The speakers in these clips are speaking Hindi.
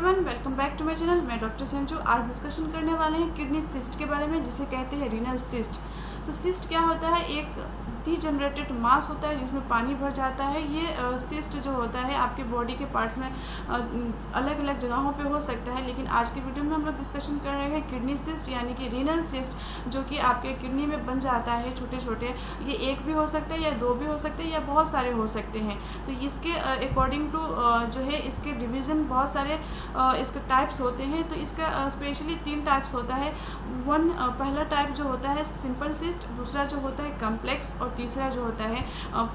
Everyone, welcome back to my channel. मैं डॉक्टर संजू। आज डिस्कशन करने वाले हैं किडनी सिस्ट के बारे में, जिसे कहते हैं रीनल सिस्ट। तो सिस्ट क्या होता है? एक डीजनरेटेड मास होता है जिसमें पानी भर जाता है। ये सिस्ट जो होता है आपके बॉडी के पार्ट्स में अलग अलग जगहों पे हो सकता है, लेकिन आज की वीडियो में हम लोग डिस्कशन कर रहे हैं किडनी सिस्ट यानी कि रीनल सिस्ट, जो कि आपके किडनी में बन जाता है छोटे छोटे। ये एक भी हो सकता है या दो भी हो सकते हैं या बहुत सारे हो सकते हैं। तो इसके अकॉर्डिंग टू जो है इसके डिवीज़न बहुत सारे इसके टाइप्स होते हैं। तो इसका स्पेशली 3 टाइप्स होता है। पहला टाइप जो होता है सिंपल सिस्ट, दूसरा जो होता है कम्प्लेक्स और तीसरा जो होता है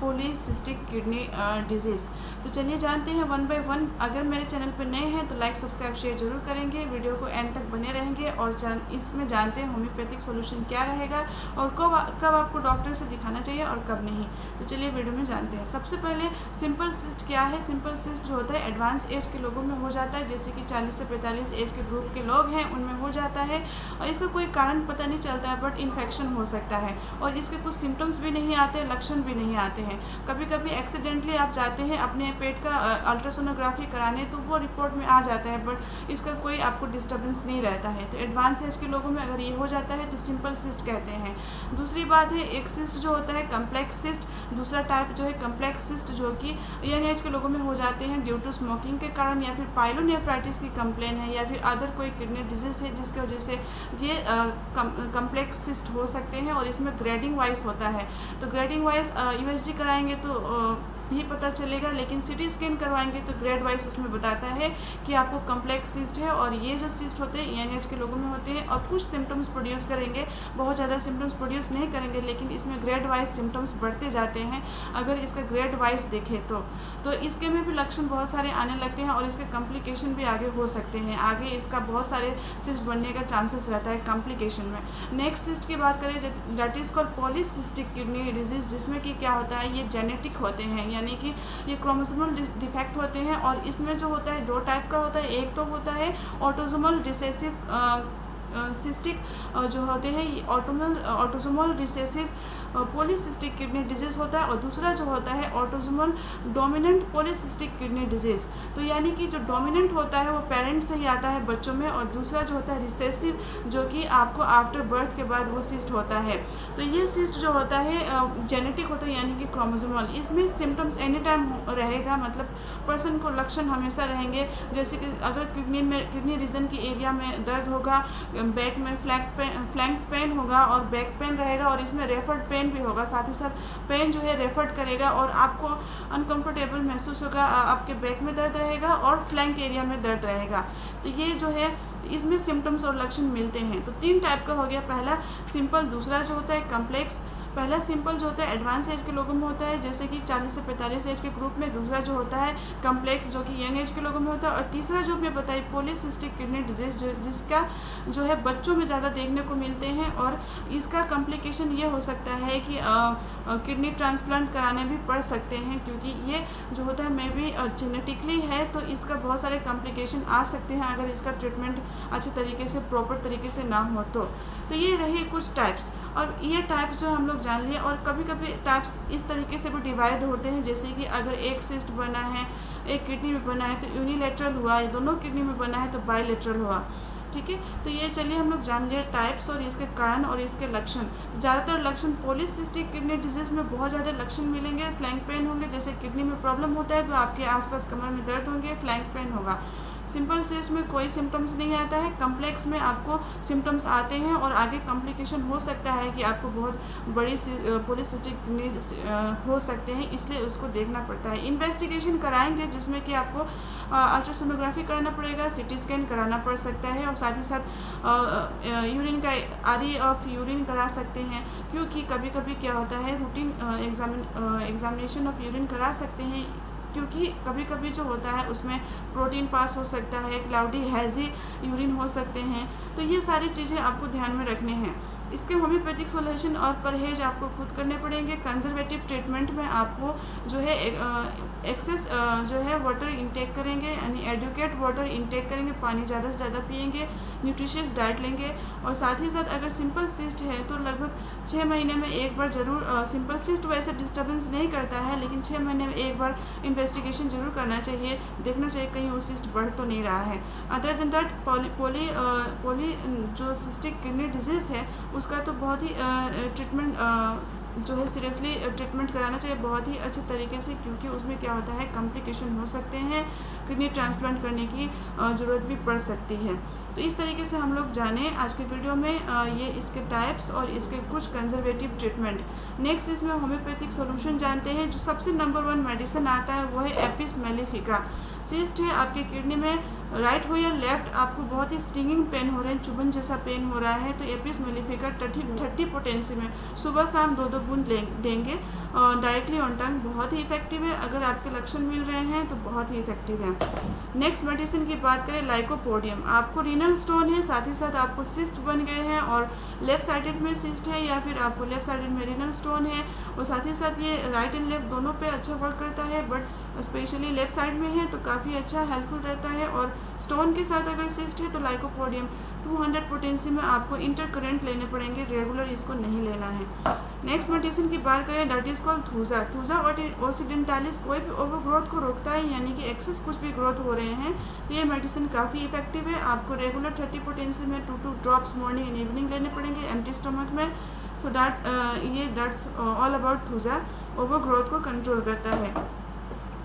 पॉलीसिस्टिक किडनी डिजीज़। तो चलिए जानते हैं वन बाय वन। अगर मेरे चैनल पर नए हैं तो लाइक सब्सक्राइब शेयर जरूर करेंगे, वीडियो को एंड तक बने रहेंगे और इसमें जानते हैं होम्योपैथिक सोल्यूशन क्या रहेगा और कब आपको डॉक्टर से दिखाना चाहिए और कब नहीं। तो चलिए वीडियो में जानते हैं। सबसे पहले सिंपल सिस्ट क्या है? सिंपल सिस्ट जो होता है एडवांस एज के लोगों में हो जाता है, जैसे कि 40 से 45 एज के ग्रुप के लोग हैं उनमें हो जाता है। और इसका कोई कारण पता नहीं चलता है, बट इन्फेक्शन हो सकता है और इसके कुछ सिम्टम्स भी नहीं आते, लक्षण भी नहीं आते हैं। कभी कभी एक्सीडेंटली आप जाते हैं अपने पेट का अल्ट्रासोनोग्राफी कराने, तो वो रिपोर्ट में आ जाता है, बट इसका कोई आपको डिस्टर्बेंस नहीं रहता है। तो एडवांस एज के लोगों में अगर ये हो जाता है तो सिंपल सिस्ट कहते हैं। दूसरी बात है एक सिस्ट जो होता है कम्प्लेक्स सिस्ट। दूसरा टाइप जो है कम्प्लेक्स सिस्ट, जो कि यंग एज के लोगों में हो जाते हैं ड्यू टू स्मोकिंग के कारण, या फिर पाइलोनेफ्राइटिस की कंप्लेन है, या फिर अदर कोई किडनी डिजीज है जिसकी वजह से ये कम्प्लेक्स सिस्ट हो सकते हैं। और इसमें ग्रेडिंग वाइज होता है। तो ग्रेडिंग वाइज यूएसजी कराएंगे तो भी पता चलेगा, लेकिन सिटी स्कैन करवाएंगे तो ग्रेड वाइज उसमें बताता है कि आपको कम्प्लेक्स सिस्ट है। और ये जो सिस्ट होते हैं यंग एज के लोगों में होते हैं और कुछ सिम्टम्स प्रोड्यूस करेंगे, बहुत ज़्यादा सिम्टम्स प्रोड्यूस नहीं करेंगे, लेकिन इसमें ग्रेड वाइज सिम्टम्स बढ़ते जाते हैं अगर इसका ग्रेड वाइज देखें तो इसके में भी लक्षण बहुत सारे आने लगते हैं और इसके कॉम्प्लिकेशन भी आगे हो सकते हैं। आगे इसका बहुत सारे सिस्ट बनने का चांसेस रहता है कॉम्प्लिकेशन में। नेक्स्ट सिस्ट की बात करें that is called polycystic kidney disease, जिसमें कि क्या होता है ये जेनेटिक होते हैं, यानी कि ये क्रोमोसोमल डिफेक्ट होते हैं। और इसमें जो होता है 2 टाइप का होता है। एक तो होता है ऑटोसोमल रिसेसिव सिस्टिक जो होते हैं autosomal recessive polycystic kidney disease होता है, और दूसरा जो होता है autosomal dominant polycystic kidney disease. तो यानी कि जो डोमिनेंट होता है वो पेरेंट्स से ही आता है बच्चों में, और दूसरा जो होता है रिसेसिव, जो कि आपको आफ्टर बर्थ के बाद वो सिस्ट होता है। तो ये सिस्ट जो होता है जेनेटिक होता है, यानी कि क्रोमोसोमल। इसमें सिम्टम्स एनी टाइम रहेगा, मतलब पर्सन को लक्षण हमेशा रहेंगे, जैसे कि अगर किडनी रीजन की एरिया में दर्द होगा, बैक में फ्लैंक पेन होगा और बैक पेन रहेगा, और इसमें रेफर्ड पेन भी होगा। साथ ही साथ पेन जो है रेफर्ड करेगा और आपको अनकंफर्टेबल महसूस होगा, आपके बैक में दर्द रहेगा और फ्लैंक एरिया में दर्द रहेगा। तो ये जो है इसमें सिम्टम्स और लक्षण मिलते हैं। तो 3 टाइप का हो गया। पहला सिंपल, दूसरा जो होता है कम्प्लेक्स। पहला सिंपल जो होता है एडवांस एज के लोगों में होता है, जैसे कि 40 से 45 एज के ग्रुप में। दूसरा जो होता है कम्प्लेक्स, जो कि यंग एज के लोगों में होता है। और तीसरा जो मैं बताई पॉलीसिस्टिक किडनी डिजीज़, जिसका जो है बच्चों में ज़्यादा देखने को मिलते हैं। और इसका कॉम्प्लिकेशन ये हो सकता है कि किडनी ट्रांसप्लांट कराने भी पड़ सकते हैं, क्योंकि ये जो होता है मे बी जेनेटिकली है, तो इसका बहुत सारे कॉम्प्लिकेशन आ सकते हैं अगर इसका ट्रीटमेंट अच्छे तरीके से प्रॉपर तरीके से ना हो तो ये रहे कुछ टाइप्स। और ये टाइप्स जो हम लोग जान लिए, और कभी कभी टाइप्स इस तरीके से भी डिवाइड होते हैं, जैसे कि अगर एक सिस्ट बना है, एक किडनी में बना है तो यूनिलेटरल हुआ, या दोनों किडनी में बना है तो बायलेटरल हुआ। ठीक है, तो ये चलिए हम लोग जान लिए टाइप्स और इसके कारण और इसके लक्षण। तो ज़्यादातर लक्षण पॉलीसिस्टिक किडनी डिजीज़ में बहुत ज़्यादा लक्षण मिलेंगे। फ्लैंक पेन होंगे, जैसे किडनी में प्रॉब्लम होता है तो आपके आसपास कमर में दर्द होंगे, फ्लैंक पेन होगा। सिंपल सिस्ट में कोई सिम्टम्स नहीं आता है। कम्प्लेक्स में आपको सिम्टम्स आते हैं और आगे कॉम्प्लिकेशन हो सकता है कि आपको बहुत बड़ी पॉलीसिस्टिक किडनी हो सकते हैं, इसलिए उसको देखना पड़ता है। इन्वेस्टिगेशन कराएंगे जिसमें कि आपको अल्ट्रासोनोग्राफी कराना पड़ेगा, सिटी स्कैन कराना पड़ सकता है, और साथ ही साथ यूरिन का आरई ऑफ यूरिन करा सकते हैं, क्योंकि कभी कभी क्या होता है रूटीन एग्जामिनेशन ऑफ यूरिन करा सकते हैं, क्योंकि कभी कभी जो होता है उसमें प्रोटीन पास हो सकता है, क्लाउडी हैज़ी यूरिन हो सकते हैं। तो ये सारी चीज़ें आपको ध्यान में रखनी हैं। इसके होम्योपैथिक सोल्यूशन और परहेज आपको खुद करने पड़ेंगे। कंजर्वेटिव ट्रीटमेंट में आपको जो है एक्सेस जो है वाटर इंटेक करेंगे, यानी एडुकेट वाटर इंटेक करेंगे, पानी ज़्यादा से ज़्यादा पिएंगे, न्यूट्रिशियस डाइट लेंगे। और साथ ही साथ अगर सिंपल सिस्ट है तो लगभग 6 महीने में एक बार ज़रूर, सिंपल सिस्ट वैसे डिस्टर्बेंस नहीं करता है, लेकिन 6 महीने में एक बार इन्वेस्टिगेशन जरूर करना चाहिए, देखना चाहिए कहीं वो सिस्ट बढ़ तो नहीं रहा है। अदर देन दैट पॉली जो सिस्टिक किडनी डिजीज़ है उसका तो बहुत ही ट्रीटमेंट जो है सीरियसली ट्रीटमेंट कराना चाहिए बहुत ही अच्छे तरीके से, क्योंकि उसमें क्या होता है कॉम्प्लिकेशन हो सकते हैं, किडनी ट्रांसप्लांट करने की ज़रूरत भी पड़ सकती है। तो इस तरीके से हम लोग जाने आज के वीडियो में ये इसके टाइप्स और इसके कुछ कंजर्वेटिव ट्रीटमेंट। नेक्स्ट इसमें होम्योपैथिक सॉल्यूशन जानते हैं। जो सबसे नंबर 1 मेडिसिन आता है वो है एपिस मेलिफिका। सिस्ट है आपके किडनी में, राइट हो या लेफ्ट, आपको बहुत ही स्टिंगिंग पेन हो रहे हैं, चुभन जैसा पेन हो रहा है, तो एपिस मेलिफिका 30 पोटेंसी में सुबह शाम 2-2 बूंद देंगे डायरेक्टली ऑन टंग, बहुत ही इफेक्टिव है। अगर आपके लक्षण मिल रहे हैं तो बहुत ही इफेक्टिव है। नेक्स्ट मेडिसिन की बात करें लाइकोपोडियम। आपको रीनल स्टोन है, साथ ही साथ आपको सिस्ट बन गए हैं और लेफ्ट साइडेड में सिस्ट है या फिर आपको लेफ्ट साइडेड में रीनल स्टोन है, और साथ ही साथ ये राइट एंड लेफ्ट दोनों पे अच्छा वर्क करता है, बट स्पेशली लेफ्ट साइड में है तो काफ़ी अच्छा हेल्पफुल रहता है। और स्टोन के साथ अगर सिस्ट है तो लाइकोपोडियम 200 पोटेंसी में आपको इंटरकरेंट लेने पड़ेंगे, रेगुलर इसको नहीं लेना है। नेक्स्ट मेडिसिन की बात करें that is called thuja. Thuja occidentalis कोई भी ओवर ग्रोथ को रोकता है, यानी कि एक्सेस कुछ भी ग्रोथ हो रहे हैं तो ये मेडिसिन काफ़ी इफेक्टिव है। आपको रेगुलर 30 पोटेंसी में 2 ड्रॉप्स मॉर्निंग एंड इवनिंग लेने पड़ेंगे एम्प्टी स्टमक में। सो that's all about thuja, over growth को कंट्रोल करता है।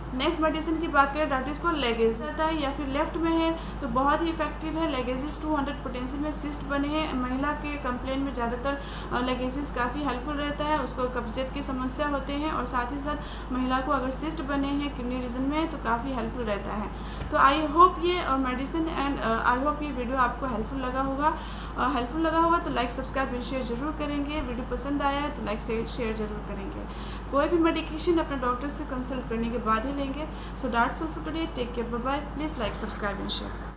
नेक्स्ट मेडिसिन की बात करें दैट इज को लेगेज रहता है या फिर लेफ्ट में है तो बहुत ही इफेक्टिव है। लेगेजिस 200 पोटेंसी में सिस्ट बने हैं, महिला के कंप्लेन में ज़्यादातर लेगेजिस काफ़ी हेल्पफुल रहता है, उसको कब्जियत की समस्या होते हैं, और साथ ही साथ महिला को अगर सिस्ट बने हैं किडनी रीजन में तो काफ़ी हेल्पफुल रहता है। तो आई होप ये मेडिसिन एंड आई होप ये वीडियो आपको हेल्पफुल लगा होगा तो लाइक सब्सक्राइब एंड शेयर जरूर करेंगे। वीडियो पसंद आया है तो लाइक शेयर जरूर करेंगे। कोई भी मेडिकेशन अपने डॉक्टर से कंसल्ट करने के बाद ही लेंगे। So that's all for today, take care, bye bye. Please like subscribe and share.